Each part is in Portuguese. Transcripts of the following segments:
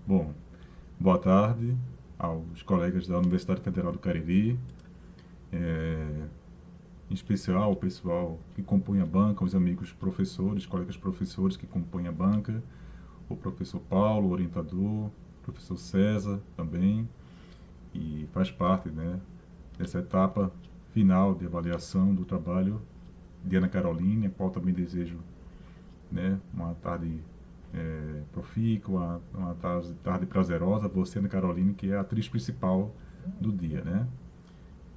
Bom, boa tarde aos colegas da Universidade Federal do Cariri, em especial ao pessoal que compõe a banca, os amigos professores, colegas professores que compõem a banca, o professor Paulo, orientador, o professor César também, e faz parte, né, dessa etapa final de avaliação do trabalho de Ana Caroline, a qual também desejo, né, uma tarde profícua, uma tarde prazerosa, você, Ana Caroline, que é a atriz principal do dia, né?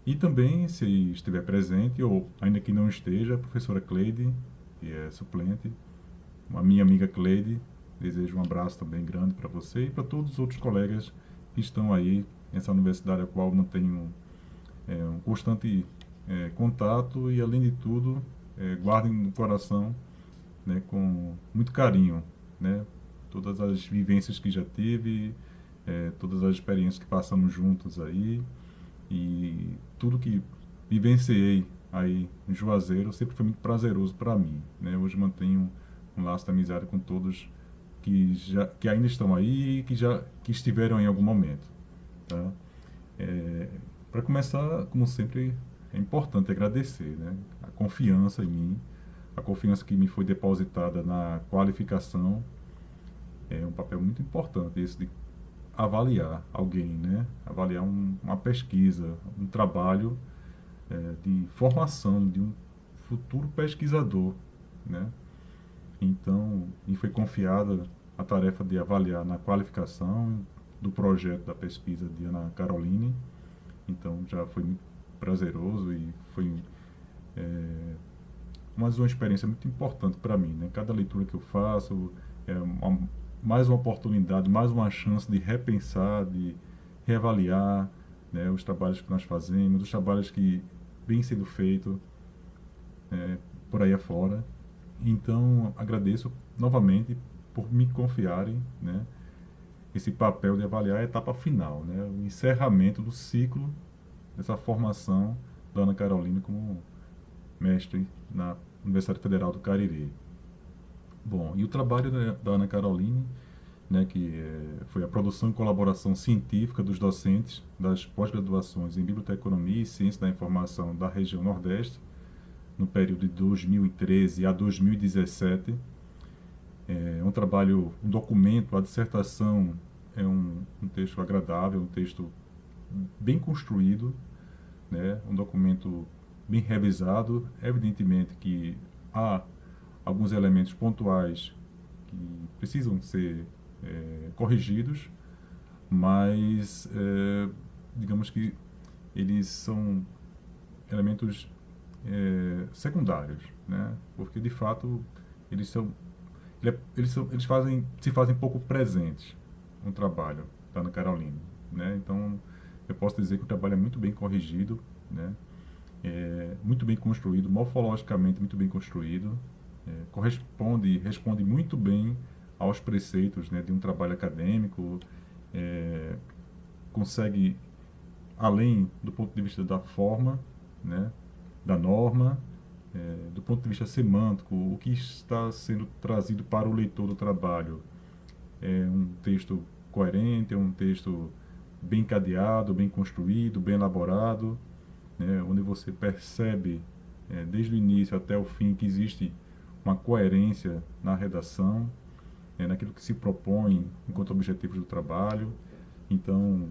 E também, se estiver presente, ou ainda que não esteja, a professora Cleide, que é suplente, a minha amiga Cleide, desejo um abraço também grande para você e para todos os outros colegas que estão aí nessa universidade, a qual mantenho um constante contato e, além de tudo, guardem no coração, né, com muito carinho, né, todas as vivências que já tive, todas as experiências que passamos juntos aí e tudo que vivenciei aí em Juazeiro sempre foi muito prazeroso para mim, né? Hoje mantenho um laço de amizade com todos que ainda estão aí e que estiveram em algum momento, tá? Para começar, como sempre, é importante agradecer, né, a confiança em mim, a confiança que me foi depositada na qualificação. É um papel muito importante esse de avaliar alguém, né? Avaliar uma pesquisa, um trabalho de formação de um futuro pesquisador, né? Então, me foi confiada a tarefa de avaliar na qualificação do projeto da pesquisa de Ana Caroline. Então, já foi muito prazeroso e foi uma experiência muito importante para mim, né? Cada leitura que eu faço é mais uma oportunidade, mais uma chance de repensar, de reavaliar, né, os trabalhos que nós fazemos, os trabalhos que vêm sendo feitos por aí afora. Então, agradeço novamente por me confiarem, né, esse papel de avaliar a etapa final, né, o encerramento do ciclo dessa formação da Ana Carolina como mestre na Universidade Federal do Cariri. Bom, e o trabalho da Ana Caroline, né, que foi a produção e colaboração científica dos docentes das pós-graduações em Biblioteconomia e Ciência da Informação da região Nordeste, no período de 2013 a 2017. É um trabalho, um documento, a dissertação é um texto agradável, um texto bem construído, né, um documento bem revisado. Evidentemente que há alguns elementos pontuais que precisam ser corrigidos, mas digamos que eles são elementos secundários, né? Porque de fato eles são, se fazem pouco presentes no trabalho da Ana Carolina, né? Então eu posso dizer que o trabalho é muito bem corrigido, né? Muito bem construído, morfologicamente muito bem construído, responde muito bem aos preceitos, né, de um trabalho acadêmico, consegue, além do ponto de vista da forma, né, da norma, do ponto de vista semântico, o que está sendo trazido para o leitor do trabalho é um texto coerente, é um texto bem cadeado, bem construído, bem elaborado, né, onde você percebe, desde o início até o fim, que existe uma coerência na redação, naquilo que se propõe enquanto objetivos do trabalho. Então,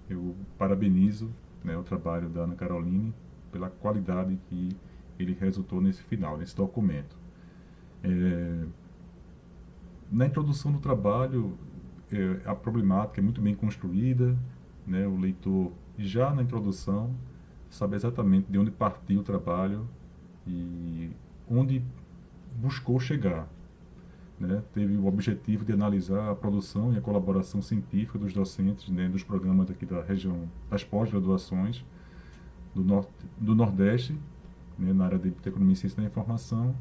eu parabenizo, né, o trabalho da Ana Caroline pela qualidade que ele resultou nesse final, nesse documento. Na introdução do trabalho, a problemática é muito bem construída, né, o leitor, já na introdução, sabe exatamente de onde partiu o trabalho e onde buscou chegar, né? Teve o objetivo de analisar a produção e a colaboração científica dos docentes, né, dos programas aqui da região das pós-graduações do Nordeste, né, na área de Economia e Ciência da Informação.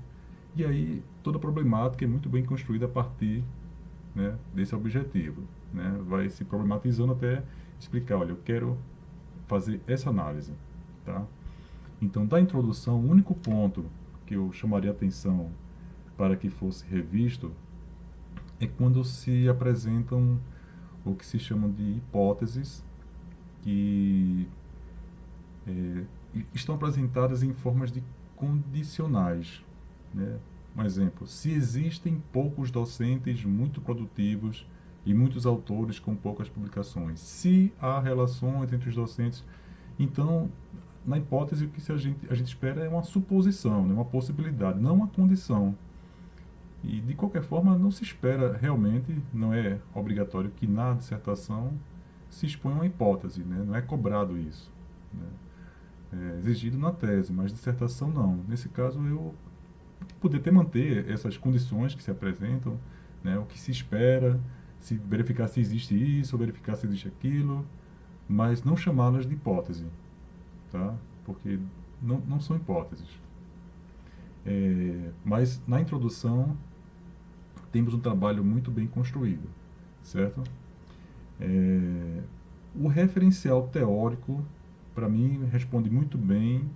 E aí toda a problemática é muito bem construída a partir, né, desse objetivo, né? Vai se problematizando até explicar, olha, eu quero fazer essa análise, tá? Então, da introdução, o único ponto que eu chamaria atenção para que fosse revisto é quando se apresentam o que se chamam de hipóteses, que estão apresentadas em formas de condicionais, né? Um exemplo: se existem poucos docentes muito produtivos e muitos autores com poucas publicações, se há relações entre os docentes, então, na hipótese, o que a gente espera é uma suposição, né? Uma possibilidade, não uma condição. E, de qualquer forma, não se espera realmente, não é obrigatório que na dissertação se exponha uma hipótese, né? Não é cobrado isso, né? É exigido na tese, mas dissertação não. Nesse caso, eu poder até manter essas condições que se apresentam, né? O que se espera, se verificar se existe isso, ou verificar se existe aquilo, mas não chamá-las de hipótese, tá? Porque não são hipóteses. Mas na introdução temos um trabalho muito bem construído, certo? O referencial teórico, para mim, responde muito bem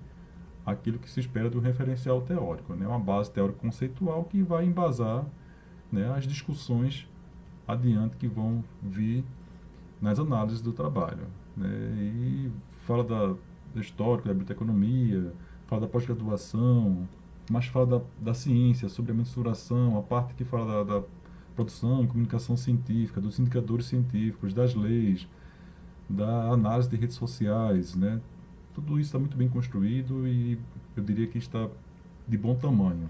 aquilo que se espera do referencial teórico, né? Uma base teórico-conceitual que vai embasar, né, as discussões adiante que vão vir nas análises do trabalho, né? E fala do histórico, da biblioteconomia, fala da pós-graduação, mas fala da ciência, sobre a mensuração, a parte que fala da produção e comunicação científica, dos indicadores científicos, das leis, da análise de redes sociais, né? Tudo isso está muito bem construído e eu diria que está de bom tamanho.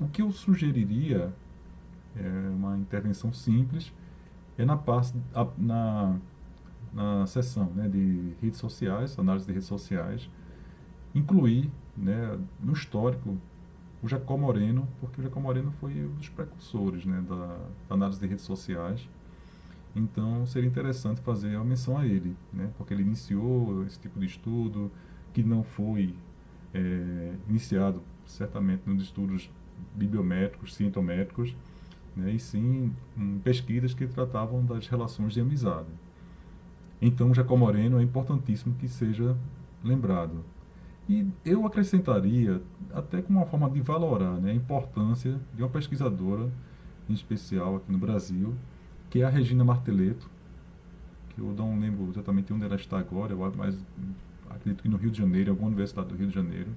O que eu sugeriria é uma intervenção simples, é na seção, né, de redes sociais, análise de redes sociais, incluir, né, no histórico o Jacó Moreno, porque o Jacó Moreno foi um dos precursores, né, da análise de redes sociais. Então, seria interessante fazer a menção a ele, né? Porque ele iniciou esse tipo de estudo, que não foi iniciado, certamente, nos estudos bibliométricos, cientométricos, né? E sim pesquisas que tratavam das relações de amizade. Então, Jacó Moreno é importantíssimo que seja lembrado. E eu acrescentaria, até como uma forma de valorar, né, a importância de uma pesquisadora, em especial aqui no Brasil, que é a Regina Marteletto, que eu não lembro exatamente onde ela está agora, mas acredito que no Rio de Janeiro, em alguma universidade do Rio de Janeiro,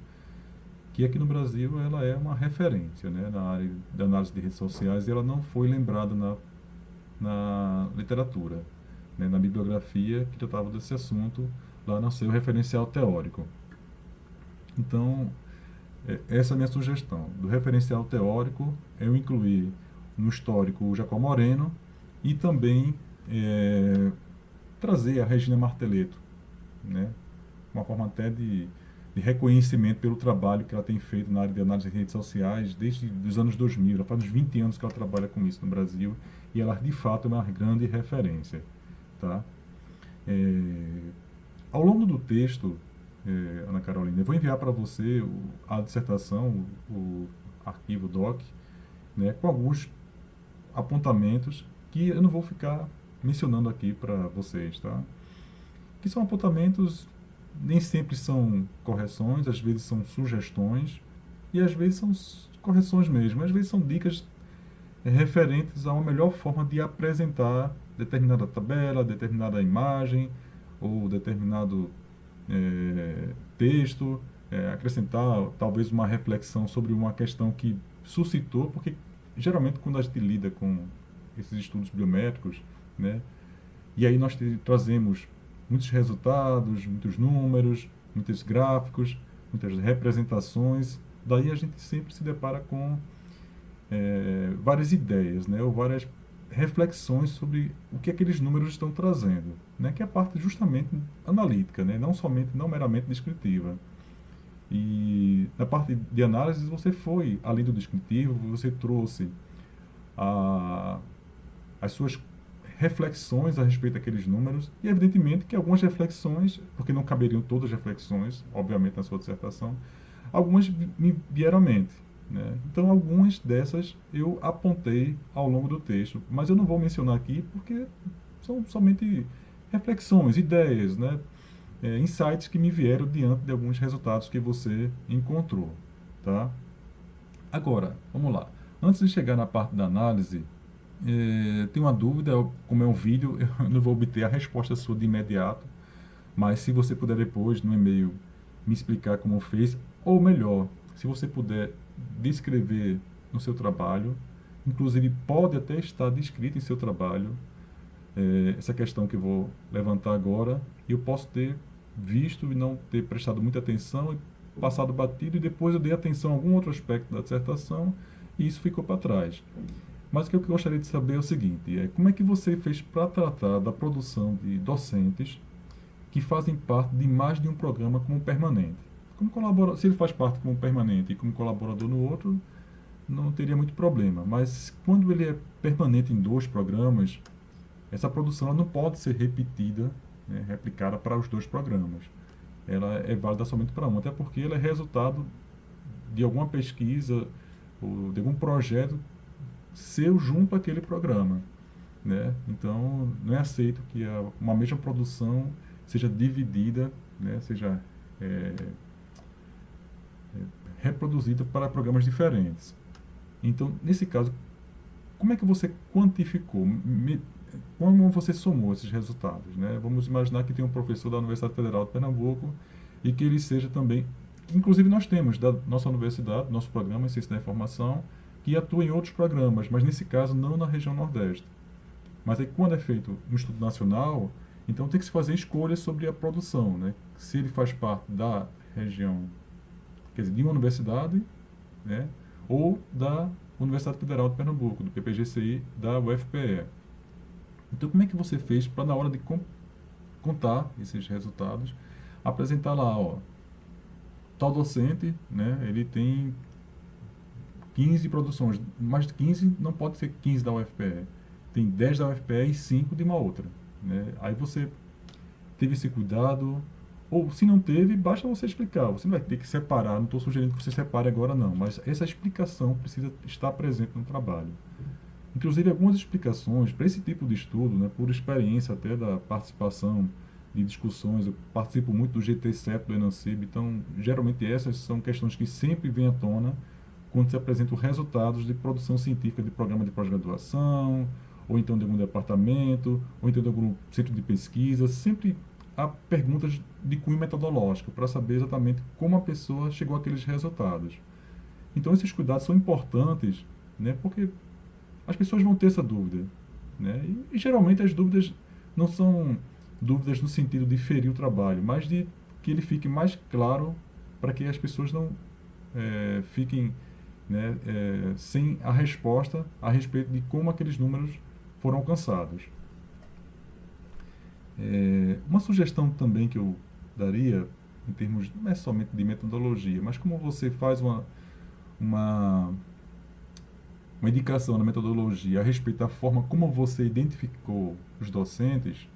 que aqui no Brasil ela é uma referência, né, na área de análise de redes sociais, e ela não foi lembrada na literatura, né, na bibliografia que tratava desse assunto lá no seu referencial teórico. Então, essa é a minha sugestão. Do referencial teórico, eu incluir no histórico o Jacó Moreno, e também trazer a Regina Marteletto, né? Uma forma até de reconhecimento pelo trabalho que ela tem feito na área de análise de redes sociais desde os anos 2000. Ela faz uns 20 anos que ela trabalha com isso no Brasil e ela, de fato, é uma grande referência, tá? Ao longo do texto, Ana Carolina, eu vou enviar para você a dissertação, o arquivo doc, né, com alguns apontamentos que eu não vou ficar mencionando aqui para vocês, tá? Que são apontamentos, nem sempre são correções, às vezes são sugestões e às vezes são correções mesmo, às vezes são dicas referentes a uma melhor forma de apresentar determinada tabela, determinada imagem ou determinado texto, acrescentar talvez uma reflexão sobre uma questão que suscitou, porque geralmente quando a gente lida com esses estudos biométricos, né, e aí nós trazemos muitos resultados, muitos números, muitos gráficos, muitas representações, daí a gente sempre se depara com várias ideias, né, ou várias reflexões sobre o que aqueles números estão trazendo, né, que é a parte justamente analítica, né, não meramente descritiva. E na parte de análise você foi além do descritivo, você trouxe as suas reflexões a respeito daqueles números, e evidentemente que algumas reflexões, porque não caberiam todas as reflexões, obviamente, na sua dissertação, algumas me vieram à mente, né? Então, algumas dessas eu apontei ao longo do texto, mas eu não vou mencionar aqui porque são somente reflexões, ideias, né? Insights que me vieram diante de alguns resultados que você encontrou, tá? Agora, vamos lá. Antes de chegar na parte da análise, Tem uma dúvida, como é um vídeo, eu não vou obter a resposta sua de imediato, mas se você puder depois, no e-mail, me explicar como fez, ou melhor, se você puder descrever no seu trabalho, inclusive pode até estar descrito em seu trabalho, essa questão que eu vou levantar agora, eu posso ter visto e não ter prestado muita atenção e passado batido, e depois eu dei atenção a algum outro aspecto da dissertação e isso ficou para trás. Mas o que eu gostaria de saber é o seguinte, como é que você fez para tratar da produção de docentes que fazem parte de mais de um programa como permanente? Se ele faz parte como permanente e como colaborador no outro, não teria muito problema. Mas quando ele é permanente em dois programas, essa produção ela não pode ser repetida, né, replicada para os dois programas. Ela é válida somente para um, até porque ela é resultado de alguma pesquisa ou de algum projeto seu junto àquele programa, né? Então, não é aceito que uma mesma produção seja dividida, né, seja reproduzida para programas diferentes. Então, nesse caso, como é que você quantificou? Como você somou esses resultados, né? Vamos imaginar que tem um professor da Universidade Federal de Pernambuco e que ele seja também, inclusive nós temos da nossa universidade, nosso programa Ciência da Informação, que atua em outros programas, mas nesse caso não na região Nordeste. Mas aí quando é feito um estudo nacional, então tem que se fazer escolhas sobre a produção, né? Se ele faz parte da região, quer dizer, de uma universidade, né? Ou da Universidade Federal de Pernambuco, do PPGCI, da UFPE. Então, como é que você fez para, na hora de contar esses resultados, apresentar lá, ó, tal docente, né, ele tem 15 produções, mais de 15 não pode ser 15 da UFPE, tem 10 da UFPE e 5 de uma outra, né? Aí você teve esse cuidado, ou se não teve, basta você explicar, você não vai ter que separar, não estou sugerindo que você separe agora não, mas essa explicação precisa estar presente no trabalho. Inclusive, algumas explicações para esse tipo de estudo, né, por experiência até da participação de discussões, eu participo muito do GT7 do Enancib, então, geralmente essas são questões que sempre vêm à tona quando se apresentam resultados de produção científica de programa de pós-graduação, ou então de algum departamento, ou então de algum centro de pesquisa, sempre há perguntas de cunho metodológico, para saber exatamente como a pessoa chegou àqueles resultados. Então, esses cuidados são importantes, né, porque as pessoas vão ter essa dúvida, né? E geralmente as dúvidas não são dúvidas no sentido de ferir o trabalho, mas de que ele fique mais claro para que as pessoas não fiquem, né, sem a resposta a respeito de como aqueles números foram alcançados. Uma sugestão também que eu daria, em termos, não é somente de metodologia, mas como você faz uma indicação na metodologia a respeito da forma como você identificou os docentes,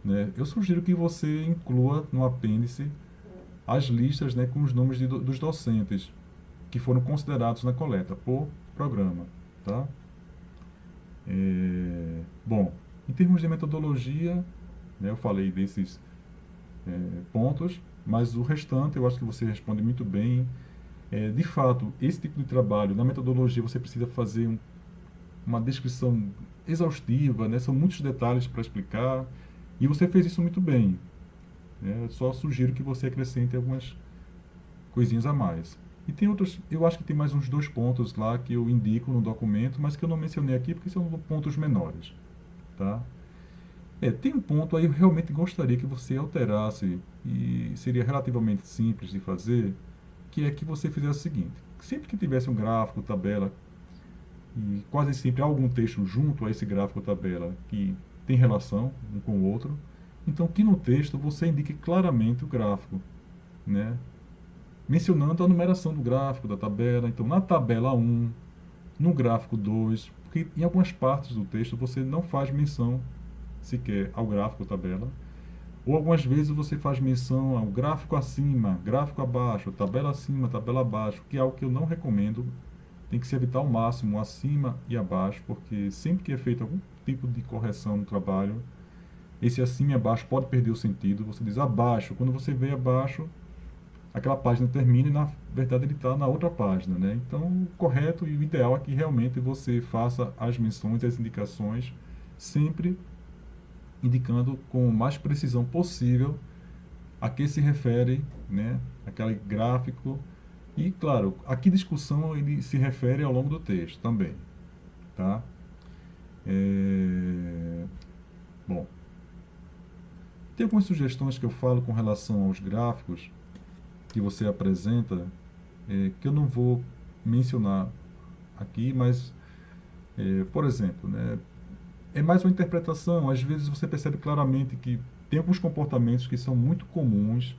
né, eu sugiro que você inclua no apêndice as listas, né, com os nomes dos docentes que foram considerados na coleta por programa, tá? Bom, em termos de metodologia, né, eu falei desses pontos, mas o restante eu acho que você responde muito bem. De fato, esse tipo de trabalho, na metodologia, você precisa fazer uma descrição exaustiva, né? São muitos detalhes para explicar, e você fez isso muito bem. Eu só sugiro que você acrescente algumas coisinhas a mais. E tem outros, eu acho que tem mais uns 2 pontos lá que eu indico no documento, mas que eu não mencionei aqui porque são pontos menores, tá? Tem um ponto aí eu realmente gostaria que você alterasse, e seria relativamente simples de fazer, que é que você fizesse o seguinte: sempre que tivesse um gráfico, tabela, e quase sempre algum texto junto a esse gráfico, tabela, que tem relação um com o outro, então que no texto você indique claramente o gráfico, né? Mencionando a numeração do gráfico, da tabela. Então, na tabela 1, no gráfico 2, porque em algumas partes do texto você não faz menção sequer ao gráfico, tabela, ou algumas vezes você faz menção ao gráfico acima, gráfico abaixo, tabela acima, tabela abaixo, que é algo que eu não recomendo. Tem que se evitar ao máximo acima e abaixo, porque sempre que é feito algum tipo de correção no trabalho, esse acima e abaixo pode perder o sentido. Você diz abaixo, quando você vê abaixo, aquela página termina e, na verdade, ele está na outra página, né? Então, o correto e o ideal é que realmente você faça as menções, as indicações, sempre indicando com mais precisão possível a que se refere, né, aquele gráfico. E, claro, a que discussão ele se refere ao longo do texto também, tá? Bom, tem algumas sugestões que eu falo com relação aos gráficos que você apresenta, que eu não vou mencionar aqui, mas, por exemplo, né, é mais uma interpretação. Às vezes você percebe claramente que tem alguns comportamentos que são muito comuns,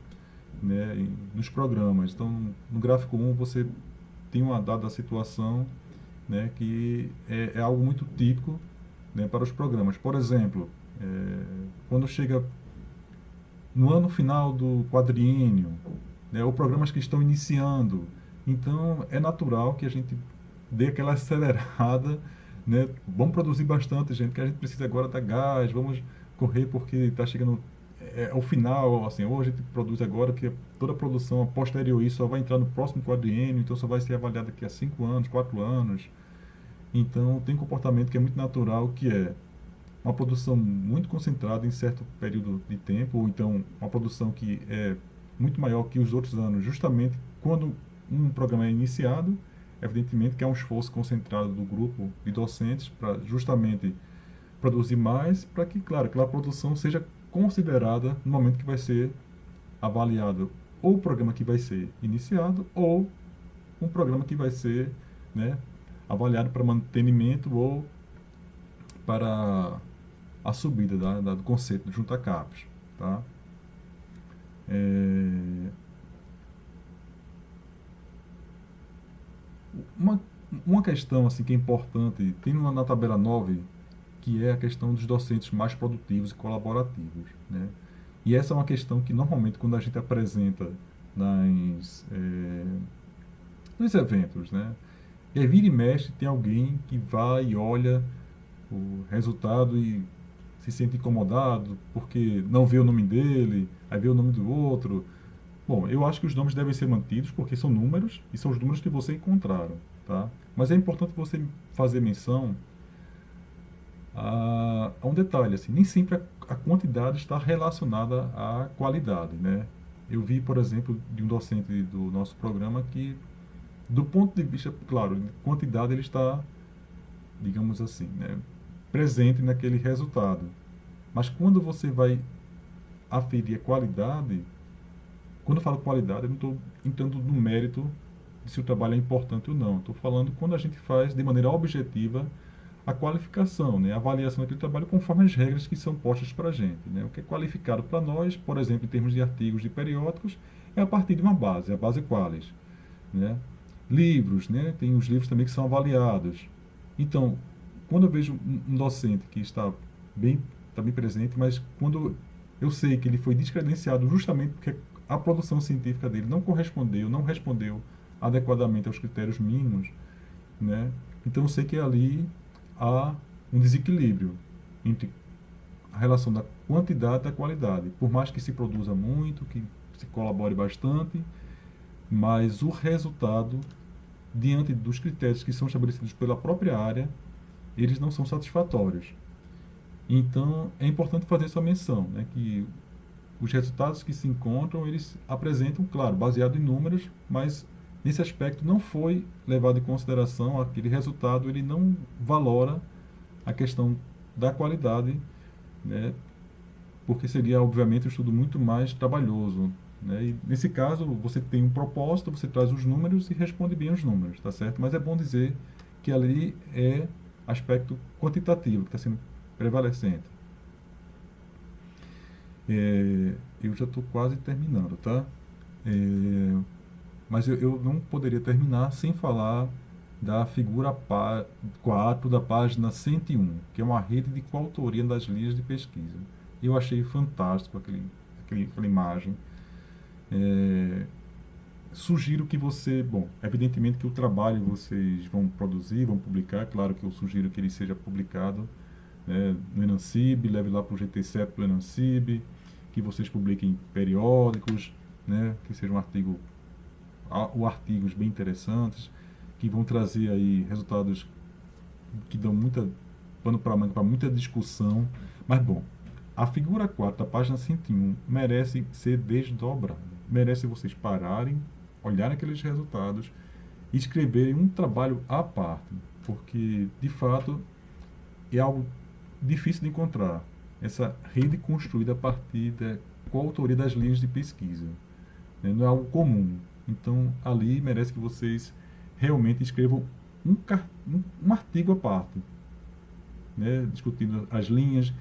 né, nos programas. Então, no gráfico 1, você tem uma dada situação, né, que é algo muito típico, né, para os programas. Por exemplo, quando chega no ano final do quadriênio, né, ou programas que estão iniciando, então é natural que a gente dê aquela acelerada, né? Vamos produzir bastante, gente, que a gente precisa agora dar gás, vamos correr porque está chegando ao final, assim, ou a gente produz agora, que toda a produção a posterior isso só vai entrar no próximo quadriênio, então só vai ser avaliada daqui a 5 anos, 4 anos. Então tem um comportamento que é muito natural, que é uma produção muito concentrada em certo período de tempo, ou então uma produção que é muito maior que os outros anos, justamente quando um programa é iniciado. Evidentemente que é um esforço concentrado do grupo de docentes para justamente produzir mais, para que, claro, aquela produção seja considerada no momento que vai ser avaliado ou o programa que vai ser iniciado ou um programa que vai ser, né, avaliado para mantenimento ou para a subida do conceito de junta capes, tá? É, uma, uma questão assim, que é importante, tem na tabela 9, que é a questão dos docentes mais produtivos e colaborativos, né? E essa é uma questão que, normalmente, quando a gente apresenta nos eventos, né? E aí, vira e mexe, tem alguém que vai e olha o resultado e se sente incomodado porque não vê o nome dele, aí vê o nome do outro. Bom, eu acho que os nomes devem ser mantidos porque são números e são os números que você encontraram, tá? Mas é importante você fazer menção a um detalhe, assim, nem sempre a quantidade está relacionada à qualidade, né? Eu vi, por exemplo, de um docente do nosso programa que, do ponto de vista, claro, de quantidade ele está, digamos assim, né, presente naquele resultado. Mas quando você vai aferir a qualidade, quando eu falo qualidade, eu não estou entrando no mérito de se o trabalho é importante ou não. Estou falando quando a gente faz de maneira objetiva a qualificação, né? A avaliação daquele trabalho conforme as regras que são postas para a gente, né? O que é qualificado para nós, por exemplo, em termos de artigos de periódicos, é a partir de uma base, a base Qualis, né? Livros, né? Tem os livros também que são avaliados. Então, quando eu vejo um docente que está bem presente, mas quando eu sei que ele foi descredenciado justamente porque a produção científica dele não respondeu adequadamente aos critérios mínimos, né? Então eu sei que ali há um desequilíbrio entre a relação da quantidade e da qualidade. Por mais que se produza muito, que se colabore bastante, mas o resultado, diante dos critérios que são estabelecidos pela própria área, eles não são satisfatórios. Então, é importante fazer essa menção, né, que os resultados que se encontram, eles apresentam, claro, baseado em números, mas nesse aspecto não foi levado em consideração aquele resultado, ele não valora a questão da qualidade, né, porque seria, obviamente, um estudo muito mais trabalhoso, né, e nesse caso, você tem um propósito, você traz os números e responde bem os números, tá certo? Mas é bom dizer que ali é aspecto quantitativo que está sendo prevalecente. Eu já estou quase terminando, tá? É, mas eu não poderia terminar sem falar da figura 4 da página 101, que é uma rede de coautoria das linhas de pesquisa. Eu achei fantástico aquela imagem. Sugiro que você, bom, evidentemente que o trabalho vocês vão produzir, vão publicar, claro que eu sugiro que ele seja publicado, né, no Enancib, leve lá para o GT7 do Enancib, que vocês publiquem periódicos, né, que sejam ou artigos bem interessantes, que vão trazer aí resultados que dão muita pano para manga para muita discussão. Mas, bom, a figura 4 da página 101 merece ser desdobrada. Merece vocês pararem, olharem aqueles resultados e escreverem um trabalho à parte, porque, de fato, é algo difícil de encontrar. Essa rede construída a partir da coautoria das linhas de pesquisa, né? Não é algo comum. Então, ali merece que vocês realmente escrevam um artigo à parte, né? Discutindo as linhas,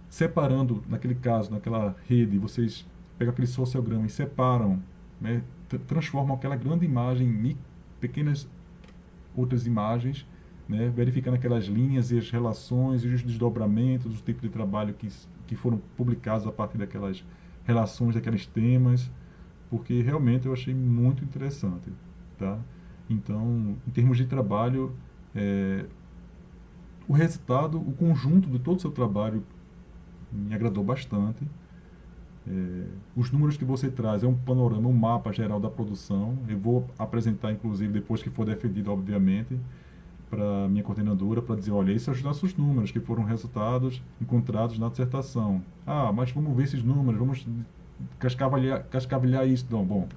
separando, naquele caso, naquela rede, vocês pegam aquele sociograma e separam, né? Transformam aquela grande imagem em pequenas outras imagens, né? Verificando aquelas linhas e as relações e os desdobramentos, os tipos de trabalho que foram publicados a partir daquelas relações, daqueles temas, porque realmente eu achei muito interessante, tá? Então, em termos de trabalho, o resultado, o conjunto de todo o seu trabalho me agradou bastante. Os números que você traz é um panorama, um mapa geral da produção. Eu vou apresentar, inclusive, depois que for defendido, obviamente, para minha coordenadora, para dizer, olha, esses são os nossos números, que foram resultados encontrados na dissertação. Ah, mas vamos ver esses números, vamos cascavelhar isso. Não, bom,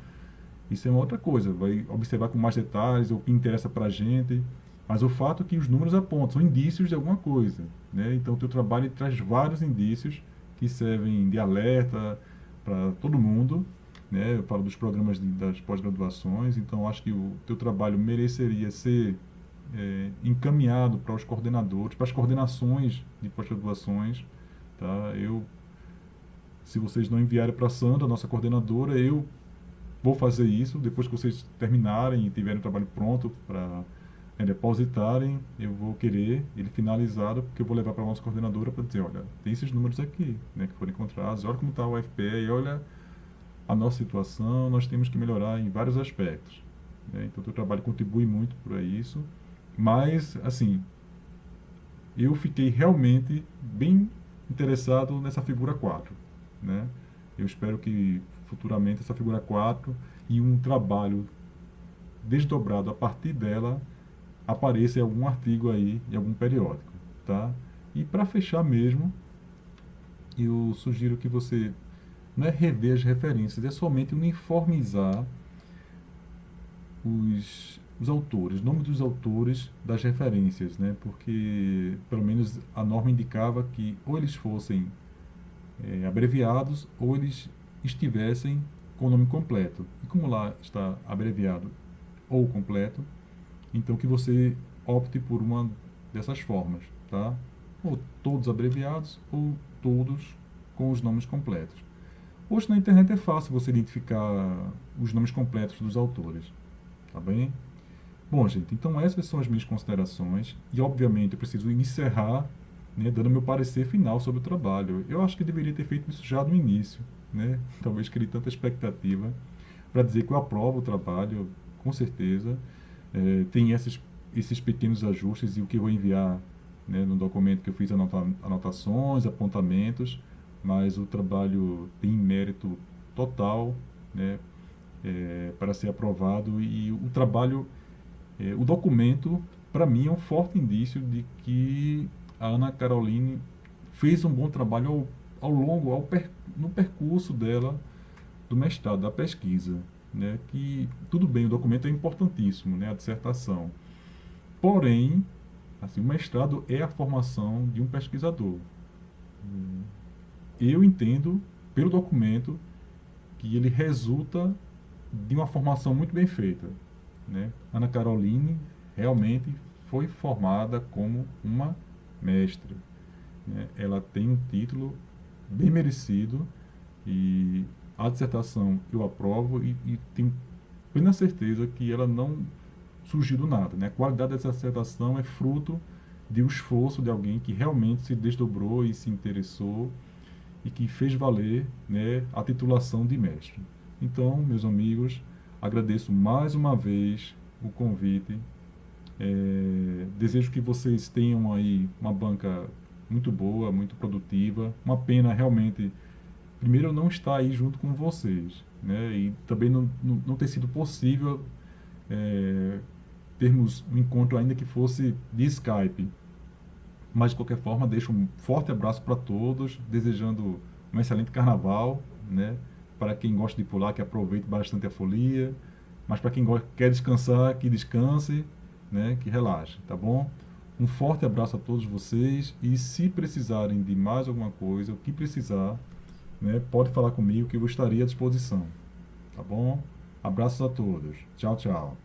isso é uma outra coisa, vai observar com mais detalhes o que interessa para a gente, mas o fato é que os números apontam, são indícios de alguma coisa, né? Então, o teu trabalho traz vários indícios que servem de alerta para todo mundo, né? Eu falo dos programas das pós-graduações, então acho que o teu trabalho mereceria ser encaminhado para os coordenadores, para as coordenações de pós-graduações, tá? Se vocês não enviarem para a Sandra, nossa coordenadora, eu vou fazer isso. Depois que vocês terminarem e tiverem o trabalho pronto para depositarem, eu vou querer ele finalizado, porque eu vou levar para a nossa coordenadora para dizer, olha, tem esses números aqui, né, que foram encontrados, olha como está o UFPE, olha a nossa situação, nós temos que melhorar em vários aspectos, né? Então, o teu trabalho contribui muito para isso. Mas, assim, eu fiquei realmente bem interessado nessa figura 4, né? Eu espero que futuramente essa figura 4 e um trabalho desdobrado a partir dela apareça em algum artigo aí, em algum periódico, tá? E para fechar mesmo, eu sugiro que você não é rever as referências, é somente uniformizar os autores, o nome dos autores das referências, né? Porque pelo menos a norma indicava que ou eles fossem abreviados ou eles estivessem com o nome completo. E como lá está abreviado ou completo, então que você opte por uma dessas formas, tá? Ou todos abreviados ou todos com os nomes completos. Hoje na internet é fácil você identificar os nomes completos dos autores, tá bem? Bom, gente, então essas são as minhas considerações e, obviamente, eu preciso encerrar, né, dando meu parecer final sobre o trabalho. Eu acho que deveria ter feito isso já no início, né? Talvez criei tanta expectativa para dizer que eu aprovo o trabalho, com certeza. Tem esses pequenos ajustes e o que eu vou enviar, né, no documento que eu fiz anotações, apontamentos, mas o trabalho tem mérito total, né, para ser aprovado e o trabalho o documento, para mim, é um forte indício de que a Ana Caroline fez um bom trabalho ao longo, no percurso dela do mestrado, da pesquisa, né? Que, tudo bem, o documento é importantíssimo, né? A dissertação. Porém, assim, o mestrado é a formação de um pesquisador. Eu entendo, pelo documento, que ele resulta de uma formação muito bem feita, né? Ana Caroline realmente foi formada como uma mestre, né? Ela tem um título bem merecido e a dissertação eu aprovo e tenho plena certeza que ela não surgiu do nada, né? A qualidade dessa dissertação é fruto de um esforço de alguém que realmente se desdobrou e se interessou e que fez valer, né, a titulação de mestre. Então, meus amigos, agradeço mais uma vez o convite. Desejo que vocês tenham aí uma banca muito boa, muito produtiva. Uma pena realmente primeiro eu não estar aí junto com vocês, né? E também não ter sido possível termos um encontro ainda que fosse de Skype. Mas de qualquer forma, deixo um forte abraço para todos, desejando um excelente carnaval, né? Para quem gosta de pular, que aproveite bastante a folia, mas para quem quer descansar, que descanse, né? Que relaxe, tá bom? Um forte abraço a todos vocês e se precisarem de mais alguma coisa, o que precisar, né? Pode falar comigo que eu estarei à disposição, tá bom? Abraços a todos. Tchau, tchau.